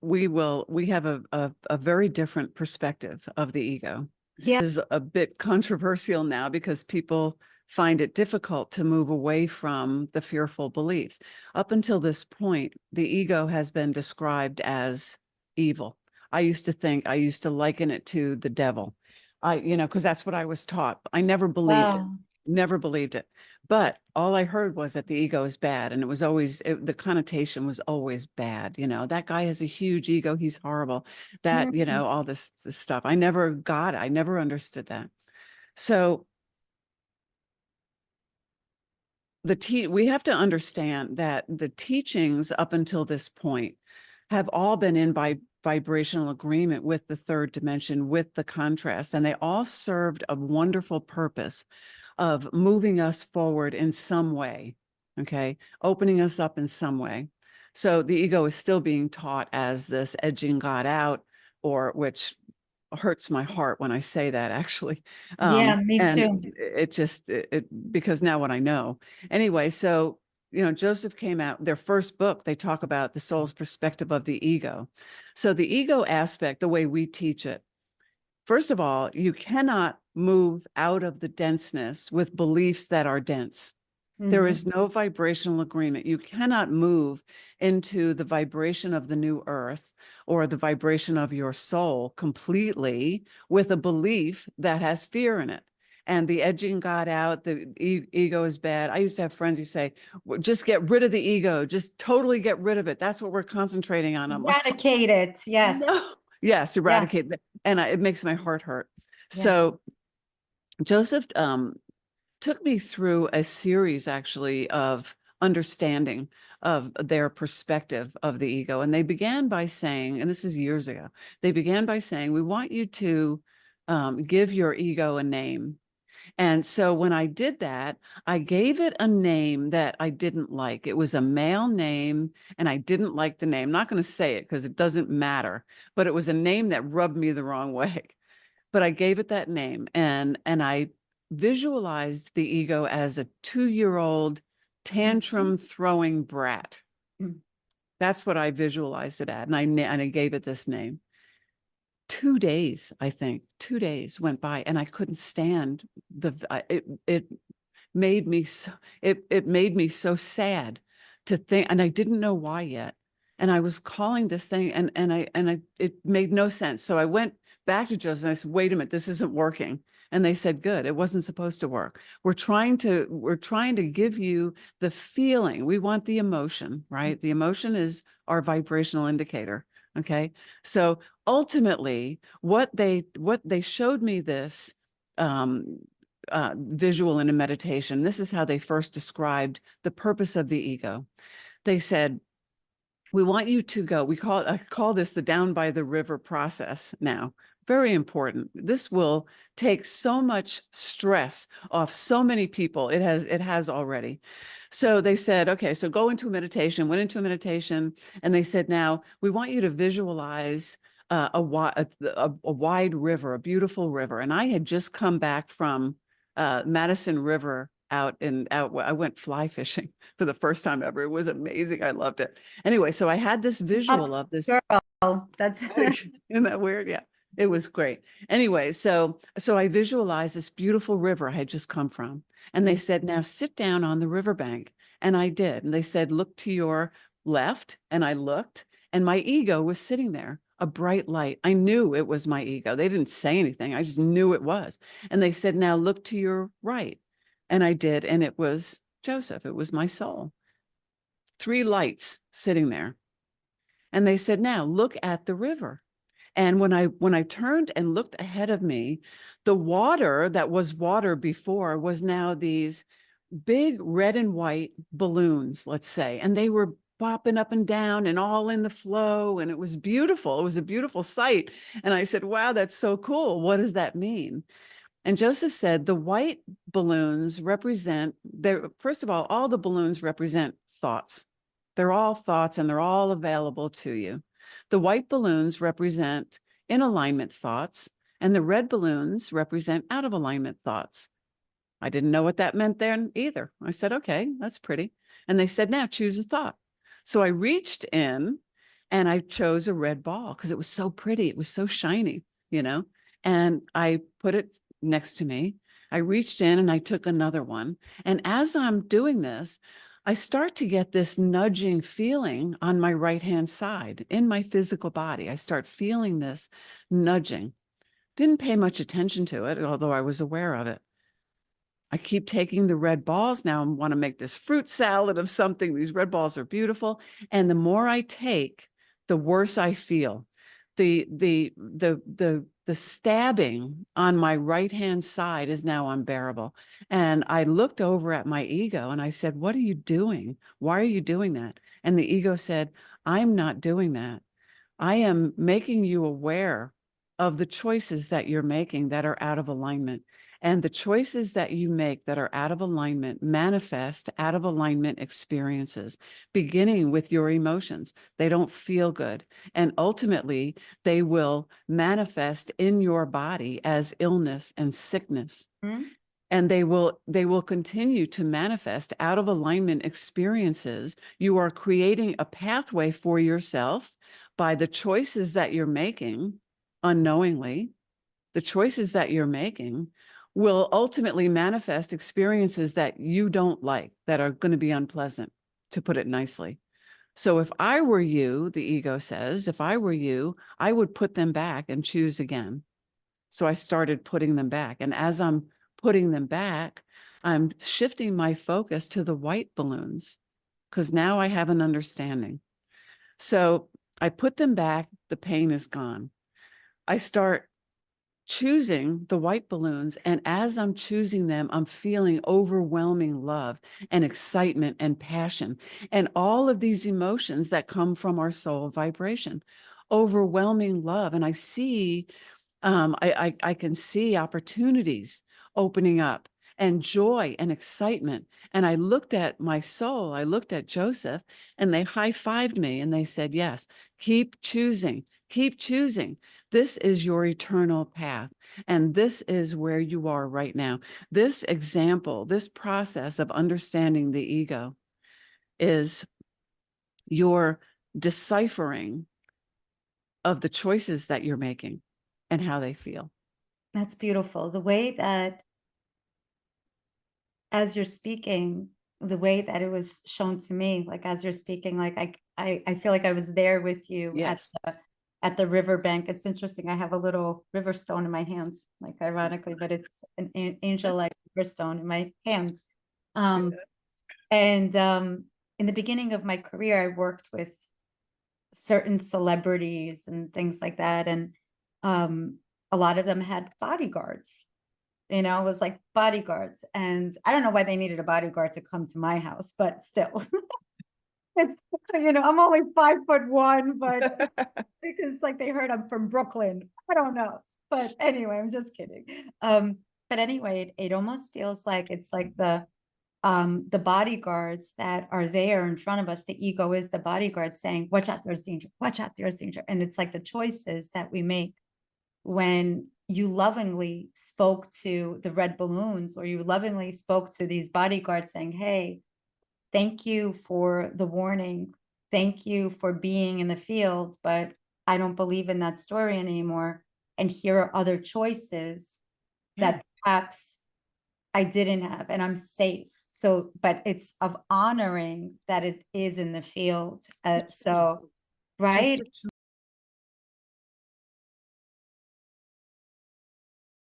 we have a very different perspective of the ego. Yeah. It is a bit controversial now because people find it difficult to move away from the fearful beliefs. Up until this point, the ego has been described as evil. I used to liken it to the devil. Because that's what I was taught. I never believed it, Wow. never believed it. But all I heard was that the ego is bad. And it was always, the connotation was always bad. That guy has a huge ego. He's horrible. That, Mhm. all this stuff. I never got it. I never understood that. So we have to understand that the teachings up until this point have all been in vibrational agreement with the third dimension, with the contrast, and they all served a wonderful purpose of moving us forward in some way, okay, opening us up in some way. So the ego is still being taught as this edging God out, or which hurts my heart when I say that, actually. Yeah, me And too. because now what I know. Anyway, so, Joseph came out, their first book, they talk about the soul's perspective of the ego. So the ego aspect, the way we teach it, first of all, you cannot move out of the denseness with beliefs that are dense. There Mhm. is no vibrational agreement. You cannot move into the vibration of the new earth or the vibration of your soul completely with a belief that has fear in it. And the edging God out, the ego is bad. I used to have friends who say, "Well, just get rid of the ego, just totally get rid of it. That's what we're concentrating on." I'm like, Eradicate it. Yes. no. Yes, Yeah. eradicate that. And it makes my heart hurt. Yeah. So Joseph took me through a series actually of understanding of their perspective of the ego. And they began by saying, and this is years ago, they began by saying, we want you to give your ego a name. And so when I did that, I gave it a name that I didn't like. It was a male name, and I didn't like the name. I'm not going to say it because it doesn't matter, but it was a name that rubbed me the wrong way. But I gave it that name, and I visualized the ego as a 2-year-old tantrum throwing brat. Mhm. That's what I visualized it at, and I gave it this name. 2 days, I think, 2 days went by, and I couldn't stand it made me so it made me so sad to think, and I didn't know why yet. And I was calling this thing, and I it made no sense. So I went back to Joseph and I said, wait a minute, this isn't working. And they said, good, it wasn't supposed to work. We're trying to give you the feeling. We want the emotion, right? The emotion is our vibrational indicator. Okay. So ultimately, what they showed me this visual in a meditation. This is how they first described the purpose of the ego. They said, we want you to go. I call this the down by the river process now. Very important. This will take so much stress off so many people. It has already. So they said, okay, so go into a meditation, went into a meditation, and they said, now we want you to visualize a wide river, a beautiful river. And I had just come back from Madison River I went fly fishing for the first time ever. It was amazing. I loved it. Anyway, so I had this visual Ups, of this. girl. That's Isn't that weird? Yeah, it was great. Anyway, so I visualized this beautiful river I had just come from. And they said, now sit down on the riverbank. And I did. And they said, look to your left. And I looked, and my ego was sitting there, a bright light. I knew it was my ego. They didn't say anything. I just knew it was. And they said, now look to your right. And I did. And it was Joseph. It was my soul. 3 lights sitting there. And they said, now look at the river. And when I turned and looked ahead of me, the water that was water before was now these big red and white balloons, let's say, and they were bopping up and down and all in the flow, and it was beautiful. It was a beautiful sight. And I said, wow, that's so cool. What does that mean? And Joseph said the white balloons represent their, first of all the balloons represent thoughts. They're all thoughts, and they're all available to you. The white balloons represent in alignment thoughts, and the red balloons represent out of alignment thoughts. I didn't know what that meant then either. I said, okay, that's pretty. And they said, now choose a thought. So I reached in And I chose a red ball because it was so pretty. It was so shiny, you know, and I put it next to me. I reached in and I took another one. And as I'm doing this, I start to get this nudging feeling on my right-hand side in my physical body. I start feeling this nudging. Didn't pay much attention to it, although I was aware of it. I keep taking the red balls now. I want to make this fruit salad of something. These red balls are beautiful. And the more I take, the worse I feel. The stabbing on my right-hand side is now unbearable. And I looked over at my ego and I said, "What are you doing? Why are you doing that?" And the ego said, "I'm not doing that. I am making you aware of the choices that you're making that are out of alignment. And the choices that you make that are out of alignment manifest out of alignment experiences, beginning with your emotions. They don't feel good. And ultimately, they will manifest in your body as illness and sickness. Hmm? And they will continue to manifest out of alignment experiences. You are creating a pathway for yourself by the choices that you're making unknowingly. The choices that you're making will ultimately manifest experiences that you don't like, that are going to be unpleasant, to put it nicely. So if I were you, the ego says, if I were you, I would put them back and choose again. So I started putting them back. And as I'm putting them back, I'm shifting my focus to the white balloons because now I have an understanding. So I put them back, the pain is gone. I start choosing the white balloons. And as I'm choosing them, I'm feeling overwhelming love and excitement and passion and all of these emotions that come from our soul vibration, overwhelming love. And I see I can see opportunities opening up and joy and excitement. And I looked at my soul, I looked at Joseph, and they high-fived me and they said, "Yes, keep choosing, keep choosing. This is your eternal path. And this is where you are right now." This example, this process of understanding the ego is your deciphering of the choices that you're making and how they feel. That's beautiful. The way that, as you're speaking, the way that it was shown to me, like as you're speaking, like I feel like I was there with you Yes. at the riverbank. It's interesting. I have a little river stone in my hand, like ironically, but it's an angel-like river stone in my hand. Um, and in the beginning of my career, I worked with certain celebrities and things like that, and a lot of them had bodyguards. You know, it was like bodyguards. And I don't know why they needed a bodyguard to come to my house, but still, it's, I'm only 5'1", but it's like they heard I'm from Brooklyn. I don't know. But anyway, I'm just kidding. But anyway, it almost feels like it's like the bodyguards that are there in front of us. The ego is the bodyguard saying, "Watch out, there's danger, watch out, there's danger." And it's like the choices that we make when you lovingly spoke to the red balloons, or you lovingly spoke to these bodyguards saying, "Hey, thank you for the warning. Thank you for being in the field, but I don't believe in that story anymore. And here are other choices Yeah. that perhaps I didn't have, and I'm safe." So, but it's of honoring that it is in the field. Just So, just right? for